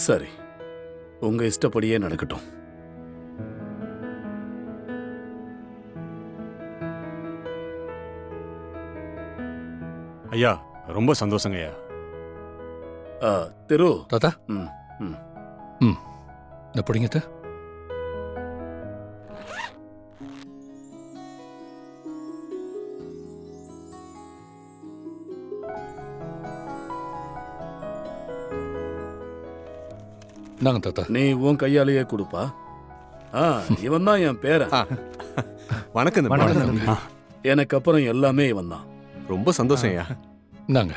சரி, உங்க இஷ்டப்படியே நடக்கட்டும். ஐயா ரொம்ப சந்தோஷங்க ஐயா. திரு. தாத்தா. ம் ம் ம் இந்த பிடிங்கத்த. நாங்க தாத்தா. நீ உன் கையாலேயே கொடுப்பா. இவன் தான் என் பேரன். வணக்கம் வணக்கம். எனக்கு அப்புறம் எல்லாமே இவன் தான். ரொம்ப சந்தோஷம் ஐயா. நாங்க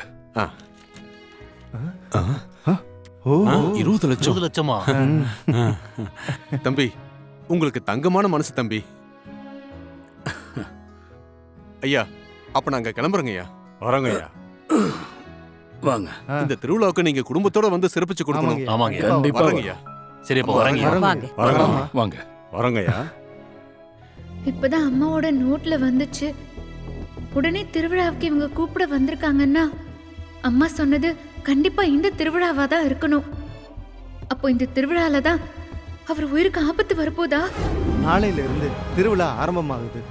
20 லட்சம். 20 லட்சமா? தம்பி, உங்களுக்கு தங்கமான மனசு தம்பி. ஐயா, அப்ப நாங்க கிளம்புறோங்க ஐயா. வரோங்க ஐயா. வாங்க. இந்த திருவிழாவுக்கு நீங்க குடும்பத்தோட வந்து சிறப்பிச்சு கொடுக்கணும். ஆமாங்க. கண்டிப்பா வரோங்க ஐயா. சரி அப்ப வரேங்க. வாங்க. வரோங்க ஐயா. இப்பதான் அம்மாவோட நோட்ல வந்துச்சு. உடனே திருவிழாவுக்கு இவங்க கூப்பிட வந்திருக்காங்கன்னா அம்மா சொன்னது கண்டிப்பா இந்த திருவிழாவா தான் இருக்கணும். அப்போ இந்த திருவிழால தான் அவர் உயிருக்கு ஆபத்து வரப்போதா? நாளையில இருந்து திருவிழா ஆரம்பமாகுது.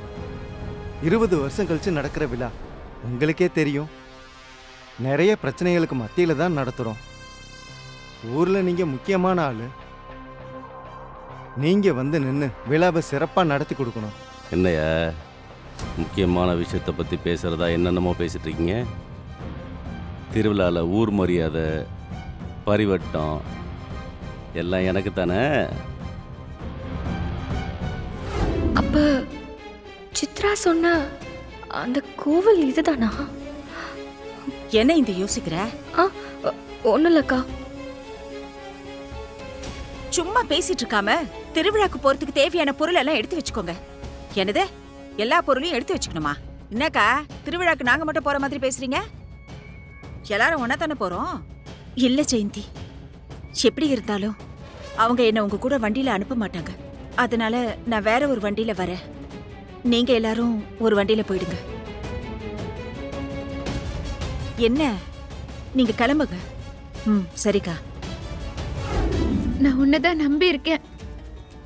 20 வருஷம் கழிச்சு நடக்கிற விழா. உங்களுக்கே தெரியும், நிறைய பிரச்சனைகளுக்கு மத்தியில தான் நடத்துறோம். ஊர்ல நீங்க முக்கியமான ஆளு. நீங்க வந்து நின்று விழாவை சிறப்பா நடத்தி கொடுக்கணும். என்னையா முக்கியமான விஷயத்தை பற்றி பேசுகிறதா என்னென்னமோ பேசிட்டு இருக்கீங்க? திருவிழாவில் ஊர் மரியாதை, பரிவட்டம் எல்லாம் எனக்கு தானே. அப்ப சித்ரா சொன்ன அந்த கோவில் இதுதானா? என்ன இந்த யோசிக்கிற? ஒன்னும் இல்லக்கா. சும்மா பேசிட்டு இருக்காம திருவிழாக்கு போறதுக்கு தேவையான பொருள் எல்லாம் எடுத்து வச்சுக்கோங்க. என்னது, எல்லா பொருளையும் எடுத்து வச்சுக்கணுமா? என்னக்கா திருவிழாக்கு நாங்க மட்டும் போற மாதிரி பேசுறீங்க? எல்லாரும் ஒன்னா தானே போறோம். இல்ல ஜெயந்தி, எப்படி இருந்தாலும் அவங்க என்ன உங்க கூட வண்டியில அனுப்ப மாட்டாங்க. அதனால நான் வேற ஒரு வண்டியில வரேன். நீங்க எல்லாரும் ஒரு வண்டியில போயிடுங்க. என்ன, நீங்க கிளம்புங்க. சரிக்கா. நான் உன்னதான் நம்பி இருக்கேன்.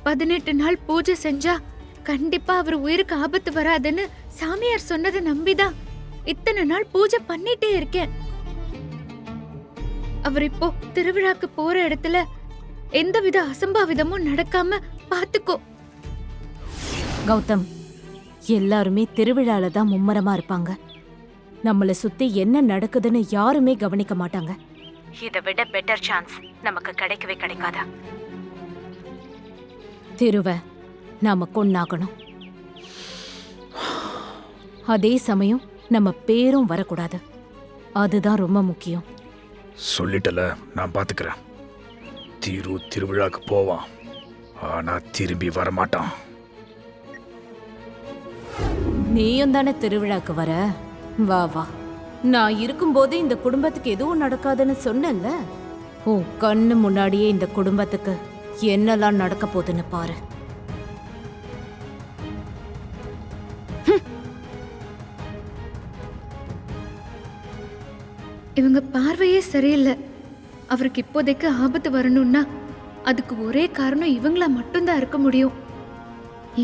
18 நாள் பூஜை செஞ்சா கண்டிப்பா அவர் உயிருக்கு ஆபத்து வராதுன்னு சாமியார் சொன்னதை நம்பிதான் இத்தனை நாள் பூஜை பண்ணிட்டே இருக்கேன். அவர் இப்போ திருவிழாக்கு போற இடத்துல எந்தவித அசம்பாவிதமும் நடக்காம பாத்துக்கோ. கௌதம், எல்லாருமே திருவிழால தான் மும்மரமா இருப்பாங்க. நம்மளை சுத்தி என்ன நடக்குதுன்னு யாருமே கவனிக்க மாட்டாங்க. இதை விட பெட்டர் சான்ஸ் நமக்கு கிடைக்கவே கிடைக்காதா? திருவை நாம கொன்னாகணும். அதே சமயம் நம்ம பேரும் வரக்கூடாது. அதுதான் ரொம்ப முக்கியம். சொல்லிட்டல, நான் பாத்துக்கிறேன். திருவிழாக்கு போவான், ஆனா திரும்பி வரமாட்டான். நீயும் தானே திருவிழாக்கு வர? வா வா. நான் இருக்கும்போது இந்த குடும்பத்துக்கு எதுவும் நடக்காதுன்னு சொன்னேன்ல. உன் கண்ணு முன்னாடியே இந்த குடும்பத்துக்கு என்னெல்லாம் நடக்க போகுதுன்னு பாரு. இவங்க பார்வையே சரியில்லை. அவருக்கு இப்போதைக்கு ஆபத்து வரணும்னா அதுக்கு ஒரே காரணம் இவங்கள மட்டும்தான் இருக்க முடியும்.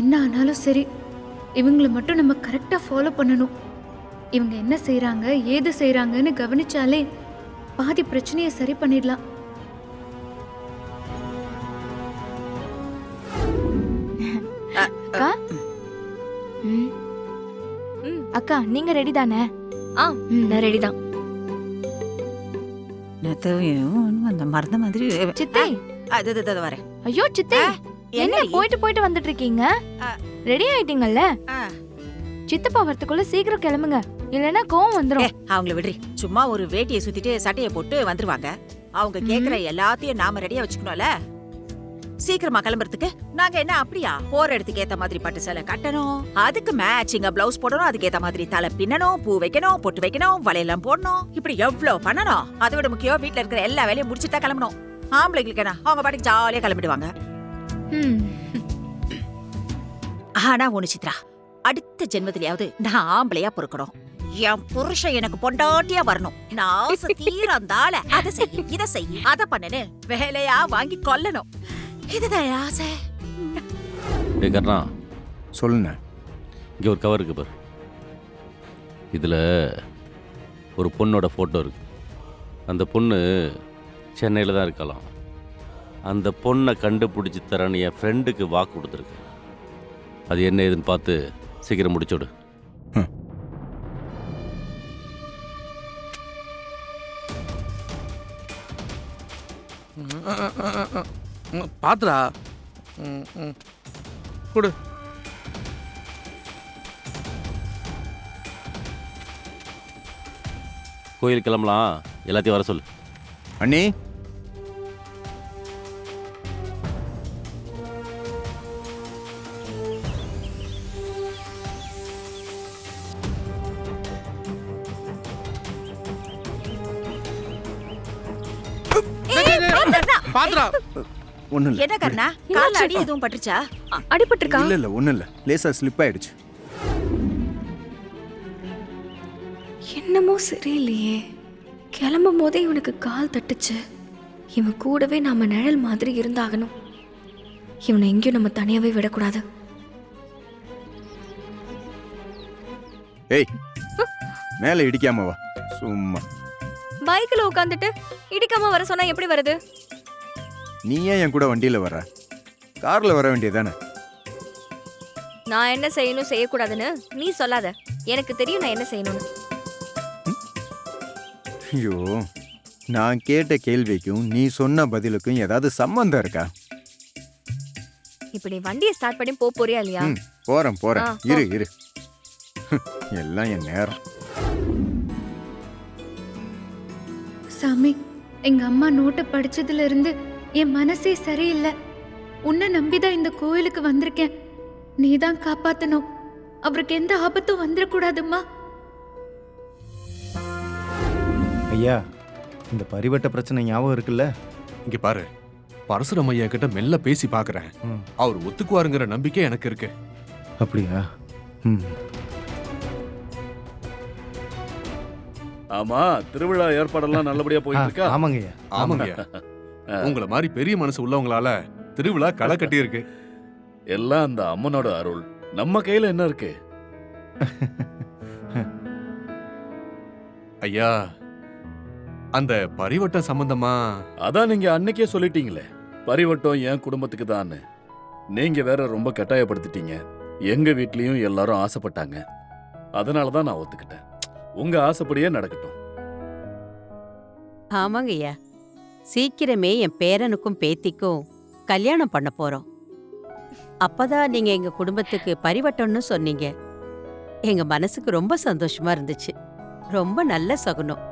என்ன ஆனாலும் சரி, இவங்கள மட்டும் நம்ம கரெக்டா ஃபாலோ பண்ணணும். இவங்க என்ன செய்யறாங்க, ஏது செய்யறாங்கன்னு கவனிச்சாலே பாதி பிரச்சனையை சரி பண்ணிடலாம். அக்கா, நீங்க ரெடி தானே? நான் ரெடி தான். அந்த மறந்த மாதிரி சித்தி, வரேன். ஐயோ சித்தி, என்ன போயிட்டு போயிட்டு வந்துட்டு இருக்கீங்க? ரெடி ஆயிட்டீங்கல்ல? சித்தப்பா வரத்துக்குள்ள சீக்கிரம் கிளம்புங்க, இல்லைன்னா கோவம் வந்துரும். அவங்கள விடுறி. சும்மா ஒரு வேட்டியை சுத்திட்டு சட்டையை போட்டு வந்துருவாங்க. அவங்க கேக்குற எல்லாத்தையும் நாம ரெடியா வச்சுக்கணும்ல. சீக்கிரமா கிளம்புறதுக்கு நாங்க என்ன அப்படியா? போற இடத்துக்கு ஏத்த மாதிரி பட்டு சேலை கட்டணும், அதுக்கு மேட்சிங்கா பிளவுஸ் போடணும், அதுக்கு ஏத்த மாதிரி தலை பின்னணும், பூ வைக்கணும், பொட்டு வைக்கணும், வளையெல்லாம் போடணும். இப்படி எவ்வளவு பண்ணணும். அதை விட முக்கியம், வீட்டுல இருக்கிற எல்லா வேலையும் முடிச்சுட்டா கிளம்பணும். ஆம்பளைங்களுக்கு என்ன, அவங்க பாட்டுக்கு ஜாலியா கிளம்பிடுவாங்க. ஆனா ஒண்ணு சித்ரா, அடுத்த ஜென்மத்திலேயாவது நான் ஆம்பளையா பொறுக்கணும். என் புருஷன் எனக்கு பொண்டாட்டியா வரணும். நான் ஆசை தீர அந்த ஆளை அதை செய் இதை செய் அதை பண்ணுன்னு வேலையா வாங்கி கொல்லணும். இதுதான் என் ஆசை. டேய் கர்ணா, சொல்லுண்ணே. இங்கே ஒரு கவர் இருக்கு பாரு. இதில் ஒரு பொண்ணோட ஃபோட்டோ இருக்கு. அந்த பொண்ணு சென்னையில் தான் இருக்கலாம். அந்த பொண்ணை கண்டுபிடிச்சி தரேன்னு என் ஃப்ரெண்டுக்கு வாக்கு கொடுத்துருக்கு. அது என்ன ஏதுன்னு பார்த்து சீக்கிரம் முடிச்சுடு. பாத்துடா. கொடு. கோயில் கிளம்பலாம், எல்லாத்தையும் வர சொல்லு. அண்ணி, பாத்துடா. ஒன்றும் இல்லை. என்ன கர்ணா, கால்ல அடி எதுவும் பட்டுச்சா? அடிபட்டிருக்கா? இல்லை இல்லை, ஒன்றும் இல்லை. லேசாக ஸ்லிப் ஆயிடுச்சு. என்னமோ சரியில்லையே. கிளம்பும் போதே இவனுக்கு கால் தட்டுச்சு. இவன் கூடவே நாம நிழல் மாதிரி இருந்தாகணும். இவனை எங்கேயும் நம்ம தனியாவே விடக்கூடாது. ஏய், மேலே இடிக்காம வா. சும்மா. பைக்ல உட்காந்துட்டு இடிக்காம வர சொன்னா எப்படி வருது? நீ ஏன் என் கூட வண்டியில் வர? காரில் வர வேண்டியதானே? நான் என்ன செய்யணும் செய்யக்கூடாதுன்னு நீ சொல்லாத. எனக்கு தெரியும் நான் என்ன செய்யணும்னு. ஐயோ, நான் கேட்ட கேள்விக்கும் நீ சொன்ன பதிலுக்கும் ஏதாவது சம்பந்தம் இருக்கா? இப்படி வண்டியை ஸ்டார்ட் பண்ணி போறியா இல்லையா? போறேன் போறேன். ஆ, போ. இரு இரு. எல்லாம் என் நேரம். சாமி, எங்க அம்மா நோட்டை படிச்சதுல இருந்து என் மனசே சரியில்லை. உன்னை நம்பிதான் இந்த கோயிலுக்கு வந்திருக்கேன். நீதான் காப்பாத்தணும். அவருக்கு எந்த ஆபத்தும் வந்துடக்கூடாதும்மா. ஐயா, இந்த பரிவட்ட பிரச்சனை ஞாபகம் இருக்குல்ல? இங்க பாரு, பரசுரம் ஐயா கிட்ட மெல்ல பேசி பாக்குறேன். ம். அவர் ஒத்துக்குவாருங்கிற நம்பிக்கை எனக்கு இருக்கு. அப்படியா? ம். ஆமா, திருவிழா ஏற்பாடெல்லாம் நல்லபடியா போயிட்டு இருக்கா? ஆமாங்க ஐயா. ஆமாங்க. உங்கள மாதிரி பெரிய மனசு உள்ளவங்களால திருவிழா களை கட்டி இருக்கு. எல்லாம் அந்த அம்மனோட அருள். நம்ம கையில என்ன இருக்கு? ஐயா, அந்த பரிவட்டம் சம்பந்தமா அதான் நீங்க அன்னைக்கே சொல்லிட்டீங்களே, பரிவட்டம் என் குடும்பத்துக்கு தான். நீங்க வேற ரொம்ப கட்டாயப்படுத்திட்டீங்க. எங்க வீட்லயும் எல்லாரும் ஆசைப்பட்டாங்க. அதனாலதான் நான் ஒத்துக்கிட்டேன். உங்க ஆசைப்படியே நடக்கட்டும். ஆமாங்க ஐயா, சீக்கிரமே என் பேரனுக்கும் பேத்திக்கும் கல்யாணம் பண்ண போறோம். அப்பதான் நீங்க எங்க குடும்பத்துக்கு பரிவட்டம்னு சொன்னீங்க. எங்க மனசுக்கு ரொம்ப சந்தோஷமா இருந்துச்சு. ரொம்ப நல்ல சகுனம்.